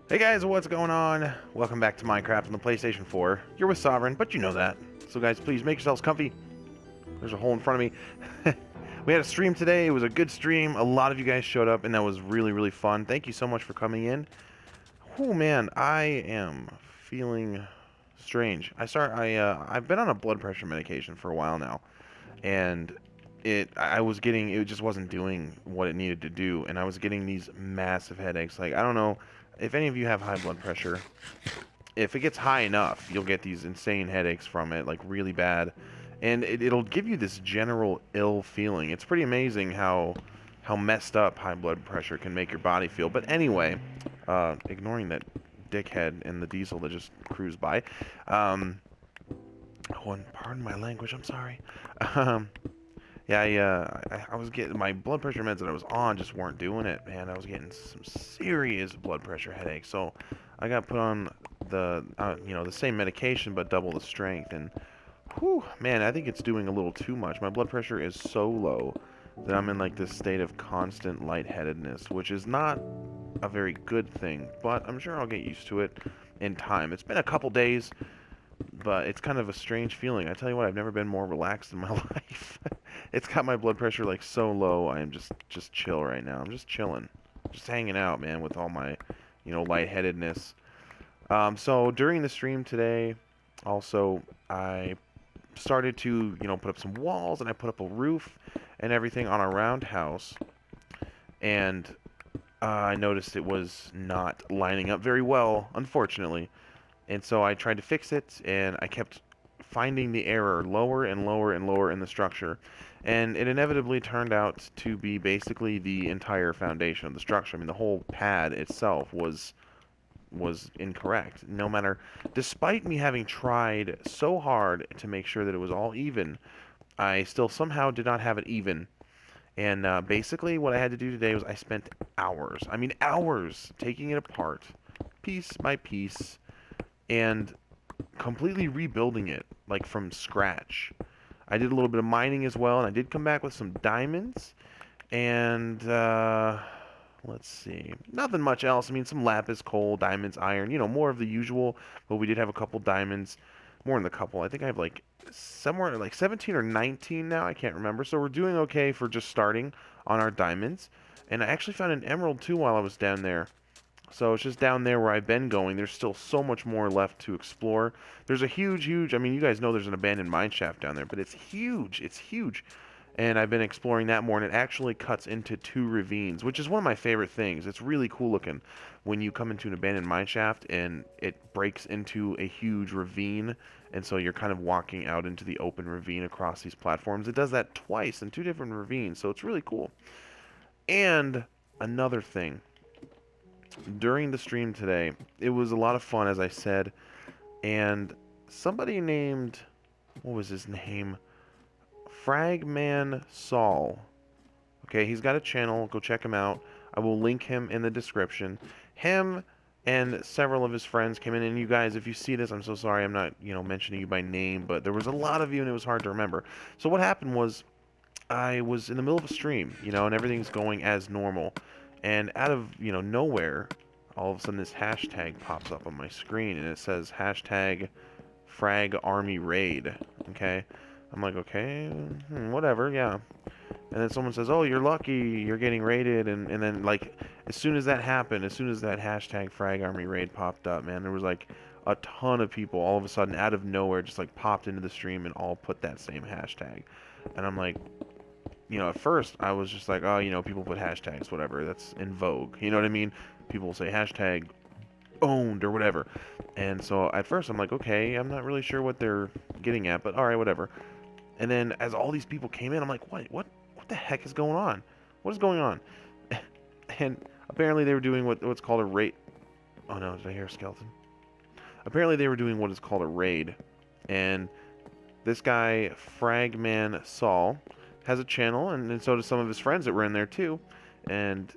Hey guys, what's going on? Welcome back to Minecraft on the PlayStation 4. You're with Sovereign, but you know that. So guys, please make yourselves comfy. There's a hole in front of me. We had a stream today. It was a good stream. A lot of you guys showed up, and that was really, really fun. Thank you so much for coming in. Oh man, I am feeling strange. I've been on a blood pressure medication for a while now, and it just wasn't doing what it needed to do, and I was getting these massive headaches. Like, I don't know if any of you have high blood pressure. If it gets high enough, you'll get these insane headaches from it, like really bad, and it'll give you this general ill feeling. It's pretty amazing how messed up high blood pressure can make your body feel. But anyway, ignoring that dickhead and the diesel that just cruised by. Oh, and pardon my language. I'm sorry. Um, yeah, I was getting my blood pressure meds that I was on just weren't doing it, man. I was getting some serious blood pressure headaches, so I got put on the same medication but double the strength, and whew, man, I think it's doing a little too much. My blood pressure is so low that I'm in like this state of constant lightheadedness, which is not a very good thing, but I'm sure I'll get used to it in time. It's been a couple days, but it's kind of a strange feeling. I tell you what, I've never been more relaxed in my life. It's got my blood pressure like so low. I am just chill right now. I'm just chilling, just hanging out, man, with all my, lightheadedness. So during the stream today, also I started to, put up some walls, and I put up a roof and everything on a roundhouse, and I noticed it was not lining up very well, unfortunately. And so I tried to fix it, and I kept finding the error lower and lower and lower in the structure. And it inevitably turned out to be basically the entire foundation of the structure. I mean, the whole pad itself was incorrect. No matter, despite me having tried so hard to make sure that it was all even, I still somehow did not have it even. And basically, what I had to do today was I spent hours, I mean hours, taking it apart, piece by piece, and completely rebuilding it, like from scratch. I did a little bit of mining as well, and I did come back with some diamonds, and let's see, nothing much else. I mean, some lapis, coal, diamonds, iron, more of the usual, but we did have a couple diamonds, more than the couple. I think I have like somewhere like 17 or 19 now, I can't remember. So we're doing okay for just starting on our diamonds. And I actually found an emerald too while I was down there. So it's just down there where I've been going. There's still so much more left to explore. There's a huge, I mean, you guys know there's an abandoned mine shaft down there, but it's huge. It's huge. And I've been exploring that more, and it actually cuts into two ravines, which is one of my favorite things. It's really cool looking when you come into an abandoned mine shaft and it breaks into a huge ravine, and so you're kind of walking out into the open ravine across these platforms. It does that twice in two different ravines, so it's really cool. And another thing, during the stream today, it was a lot of fun, as I said, and somebody named, what was his name? Fragman Saul. Okay, he's got a channel. Go check him out. I will link him in the description. Him and several of his friends came in, and you guys, if you see this, I'm so sorry I'm not, mentioning you by name, but there was a lot of you, and it was hard to remember. So what happened was, I was in the middle of a stream, and everything's going as normal, and out of, nowhere, all of a sudden this hashtag pops up on my screen, and it says hashtag Frag Army Raid. Okay? I'm like, okay, whatever, yeah. And then someone says, oh, you're lucky, you're getting raided, and then, like, as soon as that happened, as soon as that hashtag Frag Army Raid popped up, man, there was, like, a ton of people all of a sudden, out of nowhere, just, like, popped into the stream and all put that same hashtag. And I'm like, at first, I was just like, oh, people put hashtags, whatever, that's in vogue, you know what I mean? People say hashtag owned or whatever. And so, at first, I'm like, okay, I'm not really sure what they're getting at, but alright, whatever. And then as all these people came in, I'm like, what the heck is going on? What is going on? And apparently they were doing what's called a raid. Oh no, did I hear a skeleton? Apparently they were doing what is called a raid. And this guy, Fragman Saul, has a channel, and so do some of his friends that were in there too. And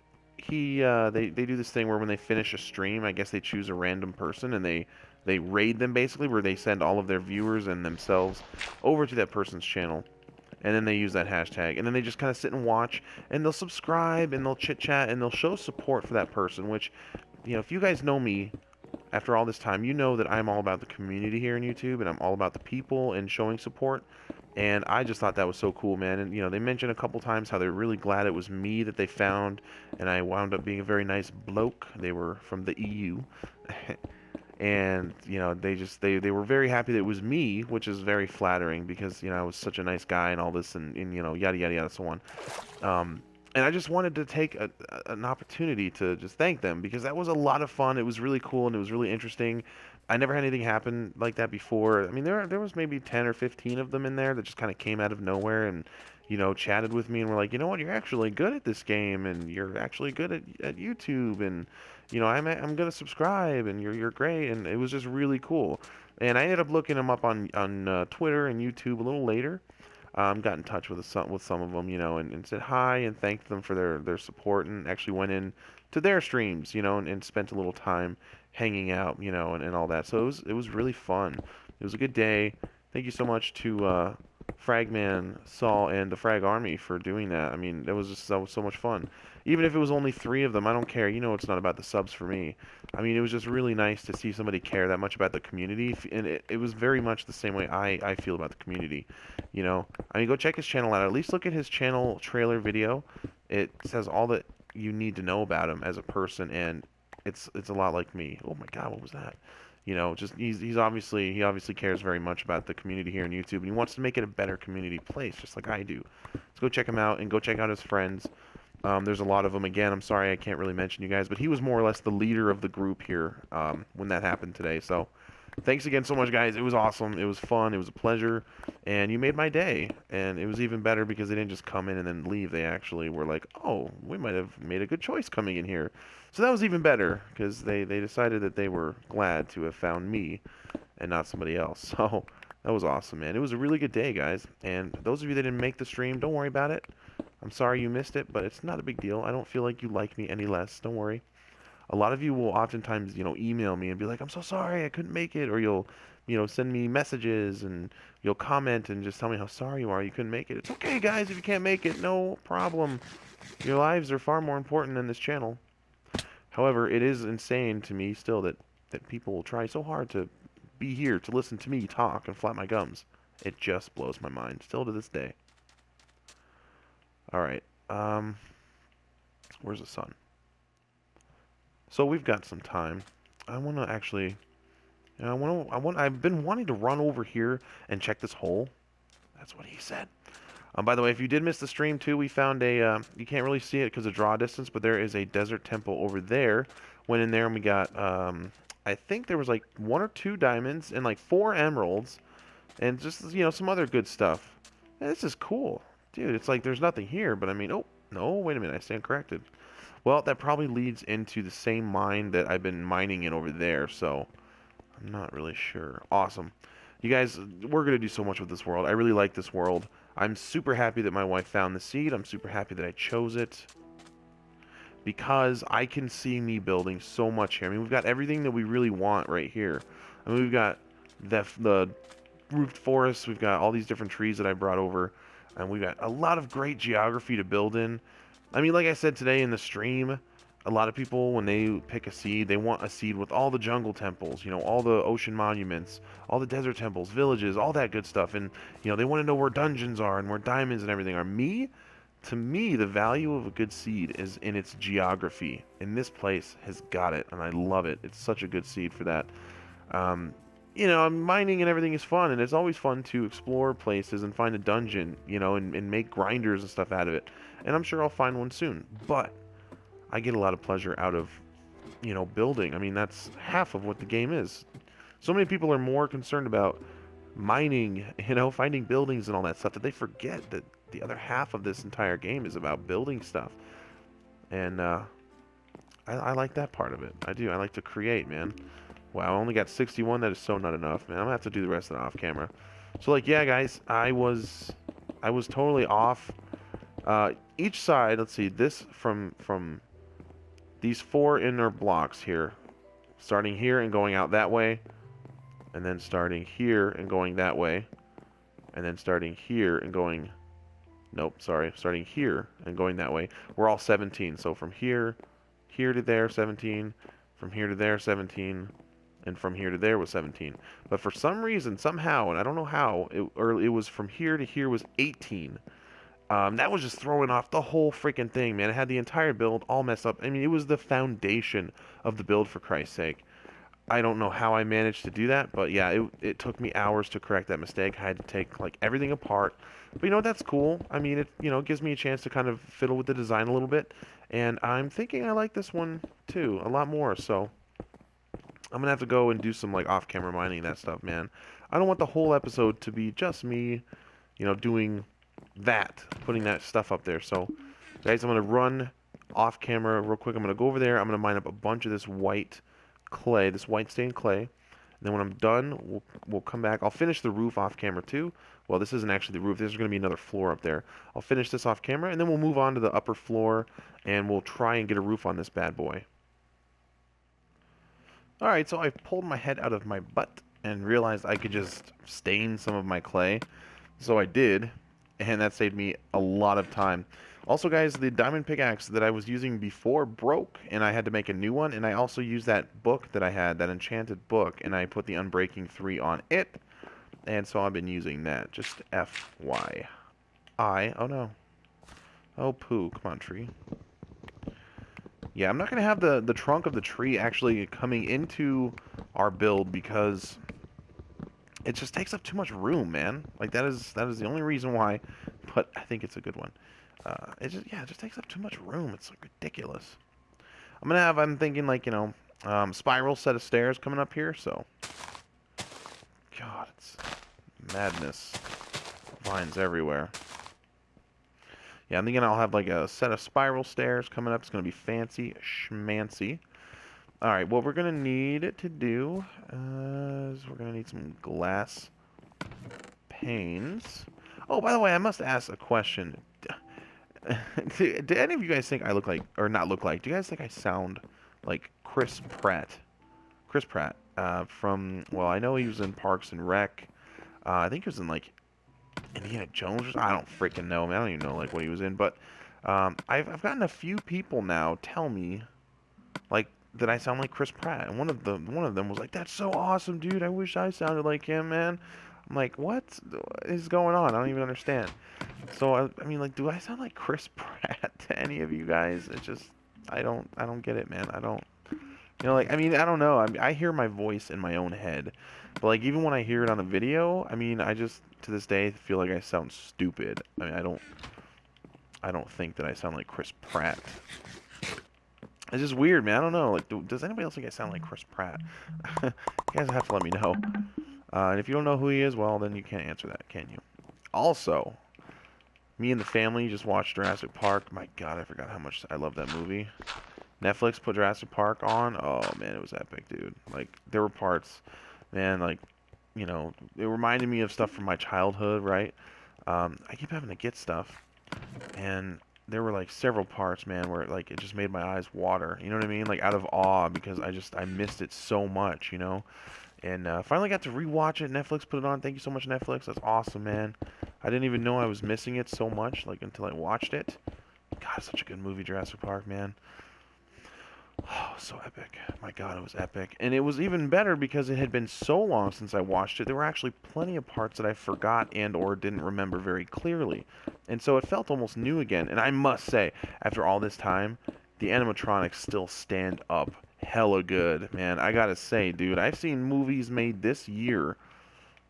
they do this thing where when they finish a stream, I guess they choose a random person, and they raid them, basically, where they send all of their viewers and themselves over to that person's channel. and then they use that hashtag, and then they just kind of sit and watch, and they'll subscribe, and they'll chit chat, and they'll show support for that person. Which, if you guys know me, after all this time, you know that I'm all about the community here in YouTube, and I'm all about the people and showing support. And I just thought that was so cool, man. And they mentioned a couple times how they're really glad it was me that they found, and I wound up being a very nice bloke. They were from the EU. And they were very happy that it was me, which is very flattering because I was such a nice guy and all this, and yada yada yada, so on. And I just wanted to take an opportunity to just thank them, because that was a lot of fun. It was really cool, and it was really interesting. I never had anything happen like that before. I mean, there was maybe 10 or 15 of them in there that just kind of came out of nowhere and chatted with me and were like, you know what, you're actually good at this game, and you're actually good at YouTube, and I'm gonna subscribe, and you're great. And it was just really cool. And I ended up looking them up on Twitter and YouTube a little later. Got in touch with some of them, and said hi and thanked them for their support, and actually went in to their streams, and spent a little time hanging out, and all that. So it was really fun. It was a good day. Thank you so much to Fragman, Saul, and the Frag Army for doing that. I mean, that was so much fun. Even if it was only 3 of them, I don't care. It's not about the subs for me. I mean, it was just really nice to see somebody care that much about the community, and it was very much the same way I feel about the community. I mean, go check his channel out. At least look at his channel trailer video. It says all that you need to know about him as a person, and it's a lot like me. Oh my God, what was that? Just he obviously cares very much about the community here on YouTube, and he wants to make it a better community place, just like I do. So go check him out, and go check out his friends. There's a lot of them. Again, I'm sorry I can't really mention you guys, but he was more or less the leader of the group here when that happened today. So thanks again so much, guys. It was awesome. It was fun. It was a pleasure, and you made my day. And it was even better because they didn't just come in and then leave. They actually were like, oh, we might have made a good choice coming in here. So that was even better because they decided that they were glad to have found me and not somebody else. So that was awesome, man. It was a really good day, guys. And those of you that didn't make the stream, don't worry about it. I'm sorry you missed it, but it's not a big deal. I don't feel like you like me any less. Don't worry. A lot of you will oftentimes, email me and be like, I'm so sorry I couldn't make it. Or you'll, send me messages, and you'll comment and just tell me how sorry you are you couldn't make it. It's okay, guys, if you can't make it. No problem. Your lives are far more important than this channel. However, it is insane to me still that people will try so hard to be here to listen to me talk and flap my gums. It just blows my mind, still to this day. Alright, where's the sun? So we've got some time. I want to actually, I've been wanting to run over here and check this hole. That's what he said. By the way, if you did miss the stream too, we found a, you can't really see it because of draw distance, but there is a desert temple over there. Went in there and we got, I think there was like 1 or 2 diamonds and like 4 emeralds and just, some other good stuff. And this is cool. Dude, it's like there's nothing here, but I mean, oh, no, wait a minute, I stand corrected. Well, that probably leads into the same mine that I've been mining in over there, so I'm not really sure. Awesome. You guys, we're going to do so much with this world. I really like this world. I'm super happy that my wife found the seed. I'm super happy that I chose it because I can see me building so much here. I mean, we've got everything that we really want right here. I mean, we've got the roofed forest. We've got all these different trees that I brought over. And we've got a lot of great geography to build in. I mean, like I said today in the stream, a lot of people, when they pick a seed, they want a seed with all the jungle temples, all the ocean monuments, all the desert temples, villages, all that good stuff. And, they want to know where dungeons are and where diamonds and everything are. To me, the value of a good seed is in its geography. And this place has got it, and I love it. It's such a good seed for that. Mining and everything is fun, and it's always fun to explore places and find a dungeon, and make grinders and stuff out of it. And I'm sure I'll find one soon. But I get a lot of pleasure out of, building. I mean, that's half of what the game is. So many people are more concerned about mining, finding buildings and all that stuff, that they forget that the other half of this entire game is about building stuff. And I like that part of it. I do. I like to create, man. Wow, I only got 61. That is so not enough, man. I'm gonna have to do the rest of it off camera. So, like, yeah, guys, I was totally off. Each side, let's see, this from these 4 inner blocks here, starting here and going out that way, and then starting here and going that way, and then starting here and going Nope, sorry. Starting here and going that way. We're all 17. So from here to there, 17. From here to there, 17. And from here to there was 17. But for some reason, somehow, and I don't know how, it was from here to here was 18. That was just throwing off the whole freaking thing, man. It had the entire build all messed up. I mean, it was the foundation of the build, for Christ's sake. I don't know how I managed to do that, but yeah, it took me hours to correct that mistake. I had to take like everything apart. But you know, that's cool. I mean, it gives me a chance to kind of fiddle with the design a little bit. And I'm thinking I like this one too, a lot more. So I'm gonna have to go and do some like off-camera mining that stuff, man. I don't want the whole episode to be just me, doing that, putting that stuff up there. So, guys, I'm gonna run off-camera real quick. I'm gonna go over there. I'm gonna mine up a bunch of this white clay, this white stained clay. And then when I'm done, we'll come back. I'll finish the roof off-camera too. Well, this isn't actually the roof. There's gonna be another floor up there. I'll finish this off-camera, and then we'll move on to the upper floor, and we'll try and get a roof on this bad boy. Alright, so I pulled my head out of my butt and realized I could just stain some of my clay. So I did, and that saved me a lot of time. Also, guys, the diamond pickaxe that I was using before broke, and I had to make a new one, and I also used that book that I had, that enchanted book, and I put the Unbreaking 3 on it, and so I've been using that. Just FYI. Oh no. Oh poo, come on, tree. Yeah, I'm not going to have the trunk of the tree actually coming into our build because it just takes up too much room, man. Like, that is the only reason why, but I think it's a good one. It just takes up too much room. It's like ridiculous. I'm thinking like, spiral set of stairs coming up here, so. God, it's madness. Vines everywhere. Yeah, I'm thinking I'll have like a set of spiral stairs coming up. It's going to be fancy schmancy. Alright, what we're going to need to do is we're going to need some glass panes. Oh, by the way, I must ask a question. Do any of you guys think I look like, or not look like, do you guys think I sound like Chris Pratt? Chris Pratt, well, I know he was in Parks and Rec. I think he was in like Indiana Jones. I don't freaking know, man. I don't even know like what he was in, but I've gotten a few people now tell me like that I sound like Chris Pratt, and one of them was like, "That's so awesome, dude. I wish I sounded like him, man." I'm like, what is going on? I don't even understand. So I mean, like, do I sound like Chris Pratt to any of you guys? It's just I don't get it, man. I don't. Like, I mean, I don't know. I hear my voice in my own head, but like even when I hear it on a video, I mean, I just to this day feel like I sound stupid. I mean, I don't think that I sound like Chris Pratt. It's just weird, man. I don't know. Like, does anybody else think I sound like Chris Pratt? You guys have to let me know. And if you don't know who he is, well, then you can't answer that, can you? Also, me and the family just watched Jurassic Park. My God, I forgot how much I love that movie. Netflix put Jurassic Park on. Oh, man, it was epic, dude. Like, there were parts, man, like, it reminded me of stuff from my childhood, right? I keep having to get stuff, and there were, like, several parts, man, where, like, it just made my eyes water. You know what I mean? Like, out of awe, because I missed it so much, And finally got to rewatch it. Netflix put it on. Thank you so much, Netflix. That's awesome, man. I didn't even know I was missing it so much, like, until I watched it. God, such a good movie, Jurassic Park, man. Oh, so epic. My God, it was epic. And it was even better because it had been so long since I watched it. There were actually plenty of parts that I forgot and or didn't remember very clearly. And so it felt almost new again. And I must say, after all this time, the animatronics still stand up hella good, man. I gotta say, dude, I've seen movies made this year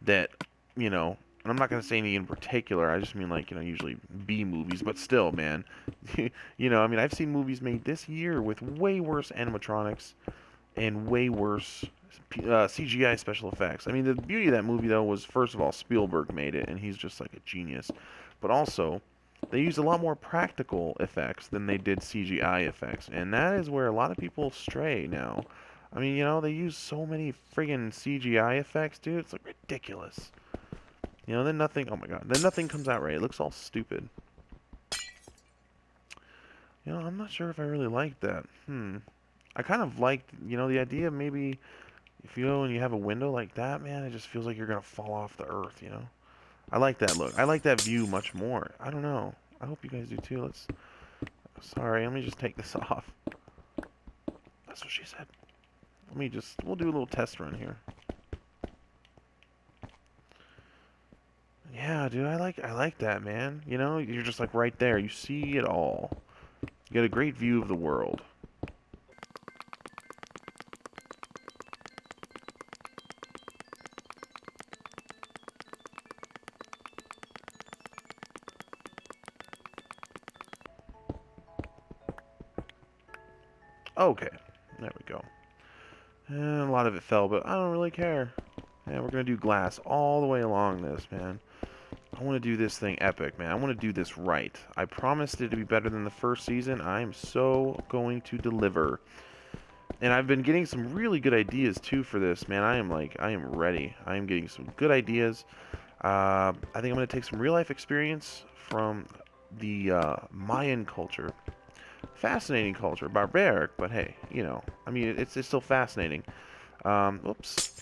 that, and I'm not gonna say any in particular, I just mean like, usually B movies, but still, man, I mean, I've seen movies made this year with way worse animatronics and way worse CGI special effects. I mean, the beauty of that movie, though, was, first of all, Spielberg made it, and he's just like a genius, but also, they used a lot more practical effects than they did CGI effects, and that is where a lot of people stray now. I mean, they use so many friggin' CGI effects, dude, it's like ridiculous. Then nothing, oh my God, then nothing comes out right. It looks all stupid. I'm not sure if I really like that. I kind of liked, the idea of maybe if you go and you have a window like that, man, it just feels like you're gonna fall off the earth, I like that look. I like that view much more. I don't know. I hope you guys do too. Sorry, let me just take this off. That's what she said. We'll do a little test run here. Yeah, dude, I like that, man. You know, you're just like right there. You see it all. You get a great view of the world. Okay, there we go. And a lot of it fell, but I don't really care. Yeah, we're gonna do glass all the way along this, man. I want to do this thing epic, man. I want to do this right. I promised it to be better than the first season. I am so going to deliver. And I've been getting some really good ideas, too, for this, man. I am ready. I am getting some good ideas. I think I'm going to take some real-life experience from the Mayan culture. Fascinating culture. Barbaric, but hey, you know. I mean, it's still fascinating. Oops.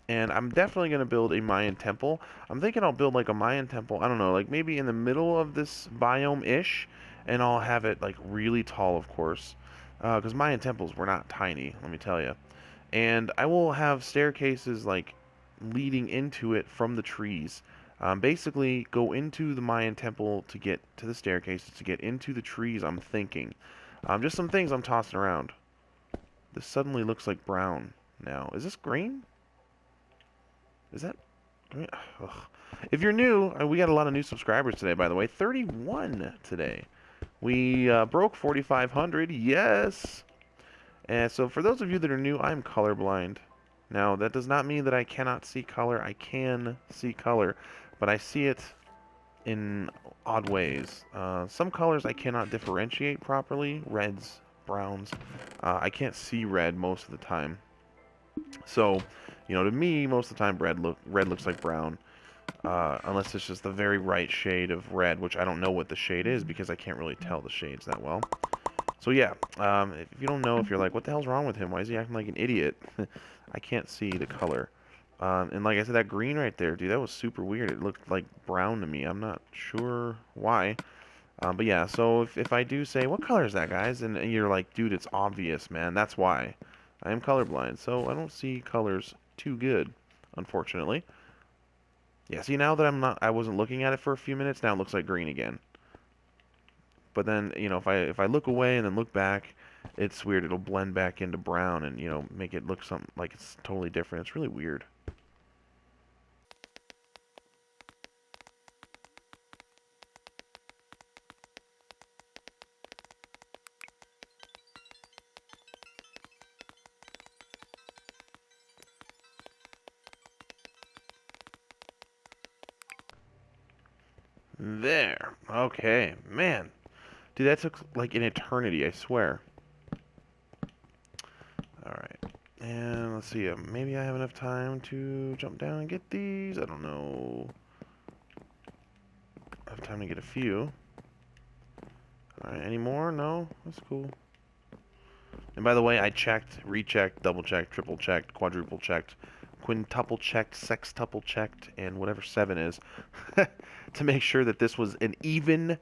And I'm definitely going to build a Mayan temple. I'm thinking I'll build like a Mayan temple, I don't know, like maybe in the middle of this biome-ish, and I'll have it like really tall, of course, because Mayan temples were not tiny, let me tell you. And I will have staircases like leading into it from the trees. Basically, go into the Mayan temple to get to the staircases, to get into the trees, I'm thinking. Just some things I'm tossing around. This suddenly looks like brown now. Is this green? Is that... Ugh. If you're new, we got a lot of new subscribers today, by the way. 31 today. We broke 4,500. Yes! And so for those of you that are new, I'm colorblind. Now, that does not mean that I cannot see color. I can see color, but I see it in odd ways. Some colors I cannot differentiate properly. Reds, browns. I can't see red most of the time. So, you know, to me, most of the time, red looks like brown, unless it's just the very right shade of red, which I don't know what the shade is because I can't really tell the shades that well. So yeah, if you don't know, if you're like, what the hell's wrong with him? Why is he acting like an idiot? I can't see the color. And like I said, that green right there, dude, that was super weird. It looked like brown to me. I'm not sure why. But yeah, so if I do say, what color is that, guys? And you're like, dude, it's obvious, man. That's why. I am colorblind, so I don't see colors too good, unfortunately. Yeah, see, now that I wasn't looking at it for a few minutes, now it looks like green again. But then, you know, if I look away and then look back, it's weird. It'll blend back into brown and, you know, make it look something like it's totally different. It's really weird. There. Okay, man. Dude, that took like an eternity, I swear. Alright. And let's see, maybe I have enough time to jump down and get these. I don't know. I have time to get a few. Alright, any more? No? That's cool. And by the way, I checked, rechecked, double checked, triple checked, quadruple checked, quintuple checked, sextuple checked, and whatever 7 is to make sure that this was an even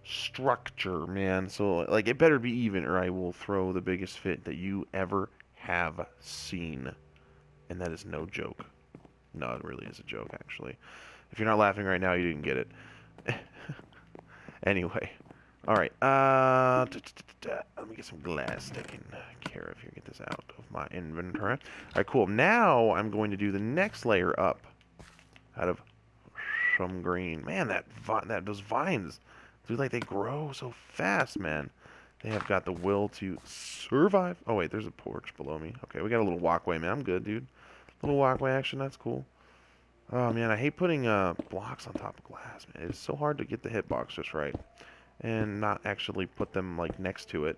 structure, man. So, like, it better be even or I will throw the biggest fit that you ever have seen. And that is no joke. No, it really is a joke, actually. If you're not laughing right now, you didn't get it. Anyway. Alright, let me get some glass taken care of here. Get this out of my inventory. Alright, cool. Now I'm going to do the next layer up out of some green. Man, those vines, dude, like they grow so fast, man. They have got the will to survive. Oh, wait, there's a porch below me. Okay, we got a little walkway, man. I'm good, dude. Little walkway action, that's cool. Oh, man, I hate putting blocks on top of glass, man. It's so hard to get the hitbox just right. And not actually put them, like, next to it.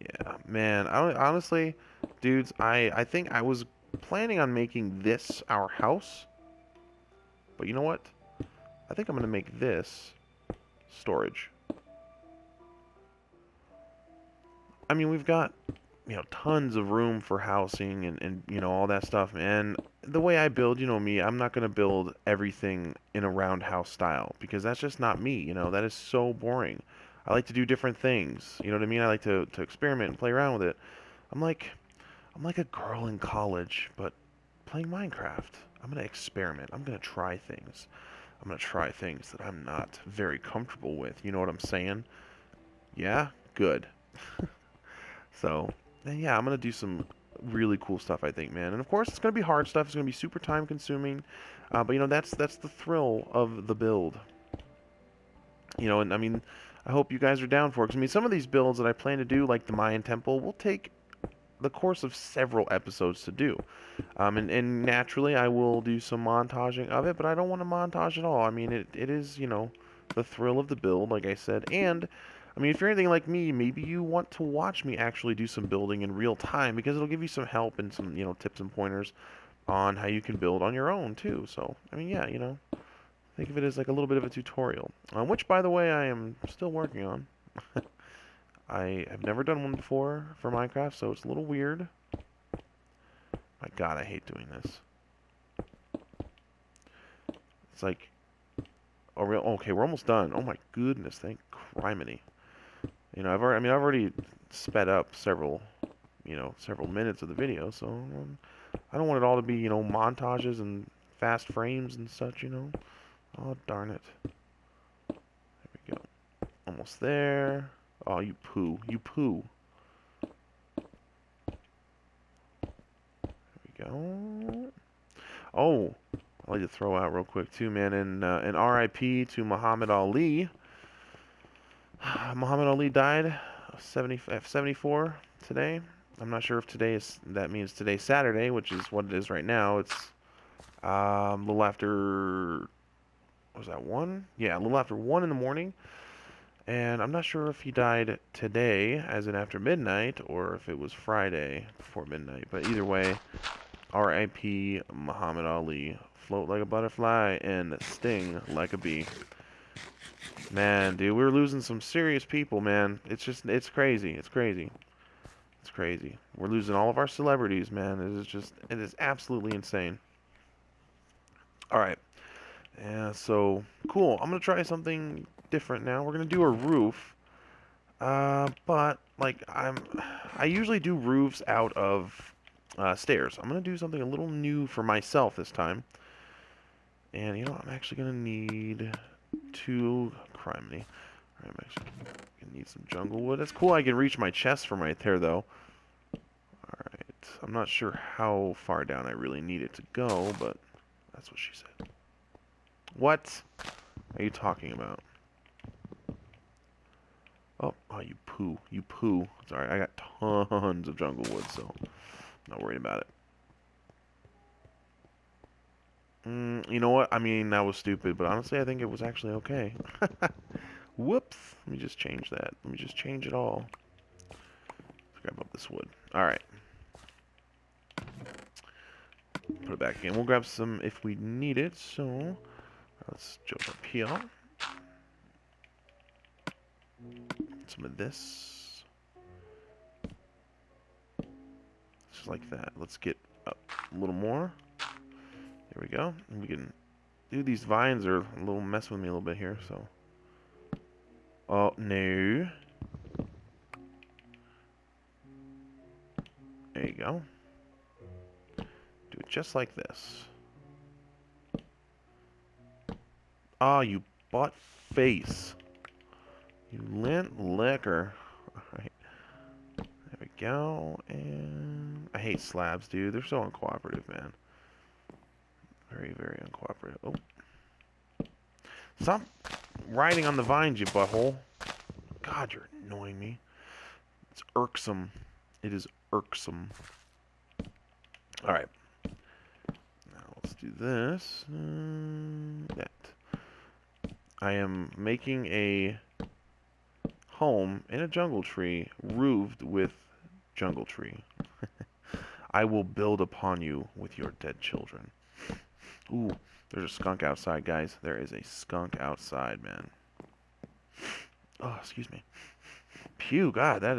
Yeah, man, honestly, dudes, I think I was planning on making this our house. But you know what? I think I'm going to make this storage. I mean, we've got, you know, tons of room for housing and you know, all that stuff, man. the way I build, you know me, I'm not going to build everything in a roundhouse style because that's just not me, you know. That is so boring. I like to do different things. You know what I mean? I like to experiment and play around with it. I'm like I'm like a girl in college, but playing Minecraft. I'm going to experiment. I'm going to try things. I'm going to try things that I'm not very comfortable with. You know what I'm saying? Yeah? Good. So, and yeah, I'm going to do some really cool stuff, I think, man. And of course, it's going to be hard stuff. It's going to be super time consuming. But, you know, that's the thrill of the build. You know, and I mean, I hope you guys are down for it. 'Cause, I mean, some of these builds that I plan to do, like the Mayan temple, will take the course of several episodes to do. And naturally, I will do some montaging of it, but I don't want to montage at all. I mean, it is, you know, the thrill of the build, like I said. And, I mean, if you're anything like me, maybe you want to watch me actually do some building in real time because it'll give you some help and some, you know, tips and pointers on how you can build on your own, too. So, I mean, yeah, you know, think of it as like a little bit of a tutorial, which, by the way, I am still working on. I have never done one before for Minecraft, so it's a little weird. My God, I hate doing this. It's like, oh, real. Okay, we're almost done. Oh my goodness, thank criminy. You know, I've already sped up several, you know, several minutes of the video, so I don't want it all to be, you know, montages and fast frames and such, you know. Oh darn it. There we go. Almost there. Oh, you poo, you poo. There we go. Oh, I'd like to throw out real quick too, man, and an RIP to Muhammad Ali. Muhammad Ali died 74 today. I'm not sure if that means today's Saturday, which is what it is right now. It's a little after, what was that, 1? Yeah, a little after 1 in the morning. And I'm not sure if he died today, as in after midnight, or if it was Friday before midnight. But either way, R.I.P. Muhammad Ali. Float like a butterfly and sting like a bee. Man, dude, we're losing some serious people, man. It's crazy. It's crazy. It's crazy. We're losing all of our celebrities, man. It is absolutely insane. All right. Yeah, so, cool. I'm going to try something different now. We're going to do a roof. But, like, I usually do roofs out of stairs. I'm going to do something a little new for myself this time. And, you know, I'm actually going to need 2 criminy. I'm actually gonna need some jungle wood. That's cool. I can reach my chest from right there, though. Alright. I'm not sure how far down I really need it to go, but that's what she said. What are you talking about? Oh, you poo. You poo. Sorry, I got tons of jungle wood, so I'm not worried about it. You know what? I mean, that was stupid, but honestly, I think it was actually okay. Whoops. Let me just change that. Let me just change it all. Let's grab up this wood. Alright. Put it back in. We'll grab some if we need it, so let's jump up here. Some of this. Just like that. Let's get up a little more. There we go. And we can... Dude, these vines are a little messing with me a little bit here, so... Oh, no. There you go. Do it just like this. Oh, you butt face. You lint liquor. Alright. There we go. And I hate slabs, dude. They're so uncooperative, man. Very, very uncooperative. Oh. Stop riding on the vines, you butthole. God, you're annoying me. It's irksome. It is irksome. Alright. Now let's do this. That. I am making a home in a jungle tree roofed with jungle tree. I will build upon you with your dead children. Ooh, there's a skunk outside, guys. There is a skunk outside, man. Oh, excuse me. Pew, God, that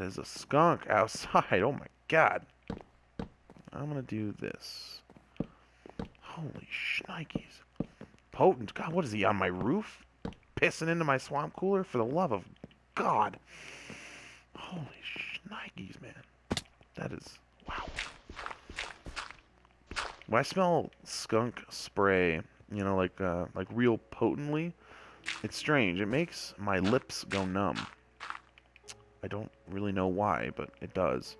is a skunk outside. Oh my God. I'm gonna do this. Holy shnikes. Potent. God, what is he, on my roof? Pissing into my swamp cooler? For the love of God. Holy shnikes, man. That is... Wow. When I smell skunk spray, you know, like real potently, it's strange. It makes my lips go numb. I don't really know why, but it does.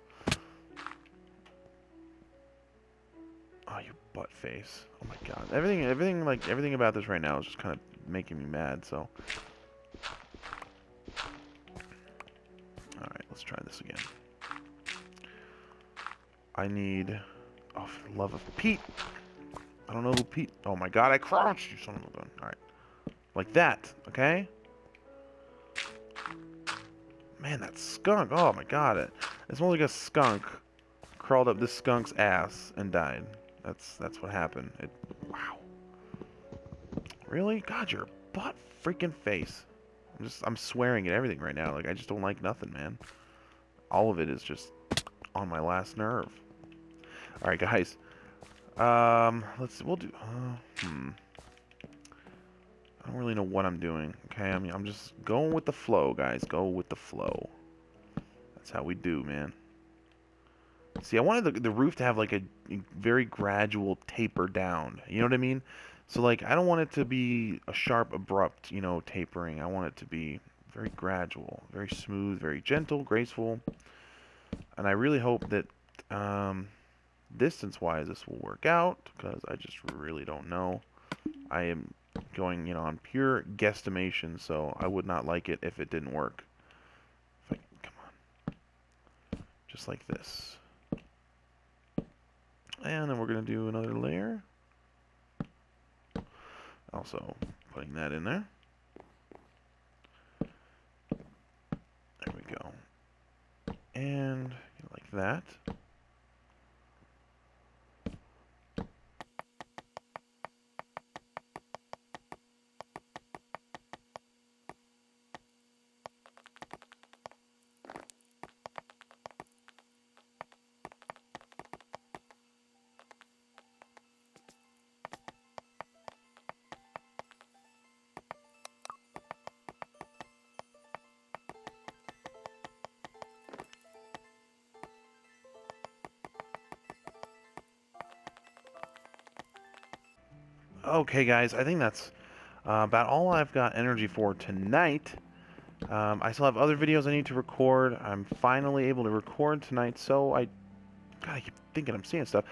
Oh, you butt face. Oh my god. Everything about this right now is just kind of making me mad, so. Alright, let's try this again. I need... Oh, for the love of Pete! I don't know who Pete... Oh my god, I crouched! You son of a gun. Alright. Like that, okay? Man, that skunk! Oh my god, it smells like a skunk crawled up this skunk's ass and died. That's what happened. Wow. Really? God, you're a butt freaking face. I'm swearing at everything right now. Like, I just don't like nothing, man. All of it is just on my last nerve. Alright, guys. We'll do... I don't really know what I'm doing. Okay, I'm just going with the flow, guys. Go with the flow. That's how we do, man. See, I wanted the roof to have, like, a very gradual taper down. You know what I mean? So, like, I don't want it to be a sharp, abrupt, you know, tapering. I want it to be very gradual, very smooth, very gentle, graceful. And I really hope that, distance-wise, this will work out, because I just really don't know. I am going, you know, on pure guesstimation, so I would not like it if it didn't work. Come on. Just like this. And then we're going to do another layer. Also, putting that in there. There we go. And like that. Okay, guys, I think that's about all I've got energy for tonight. I still have other videos I need to record. I'm finally able to record tonight, so God, I keep thinking I'm seeing stuff.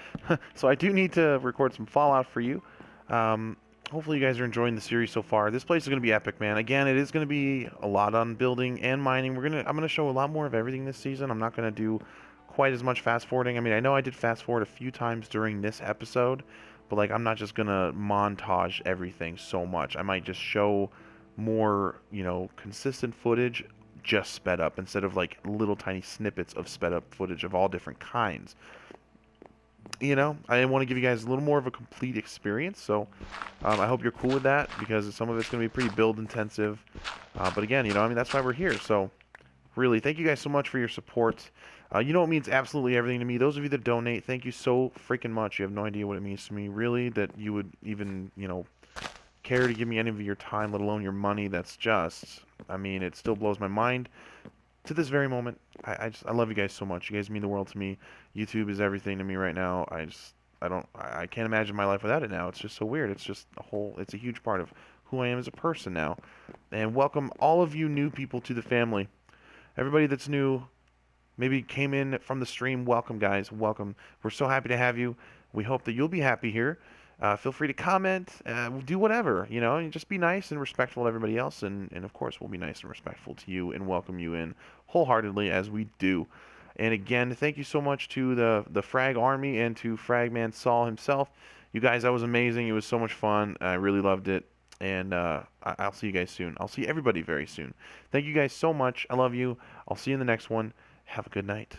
So I do need to record some Fallout for you. Hopefully you guys are enjoying the series so far. This place is going to be epic, man. Again, it is going to be a lot on building and mining. I'm going to show a lot more of everything this season. I'm not going to do quite as much fast forwarding. I mean, I know I did fast forward a few times during this episode, but like I'm not just going to montage everything so much. I might just show more, you know, consistent footage just sped up instead of like little tiny snippets of sped up footage of all different kinds. You know, I want to give you guys a little more of a complete experience, so I hope you're cool with that, because some of it's going to be pretty build intensive, but again, you know, I mean, that's why we're here. So really, thank you guys so much for your support. You know, it means absolutely everything to me. Those of you that donate, thank you so freaking much. You have no idea what it means to me, really, that you would even, you know, care to give me any of your time, let alone your money. That's just, I mean, it still blows my mind to this very moment. I love you guys so much. You guys mean the world to me. YouTube is everything to me right now. I can't imagine my life without it now. It's just so weird. It's just it's a huge part of who I am as a person now. And welcome all of you new people to the family. Everybody that's new, maybe came in from the stream, welcome, guys. Welcome. We're so happy to have you. We hope that you'll be happy here. Feel free to comment, do whatever, you know, and just be nice and respectful to everybody else, and of course we'll be nice and respectful to you and welcome you in wholeheartedly as we do. And again, thank you so much to the Frag Army and to Fragman Saul himself. You guys, that was amazing. It was so much fun. I really loved it, and I'll see you guys soon. I'll see everybody very soon. Thank you guys so much. I love you. I'll see you in the next one. Have a good night.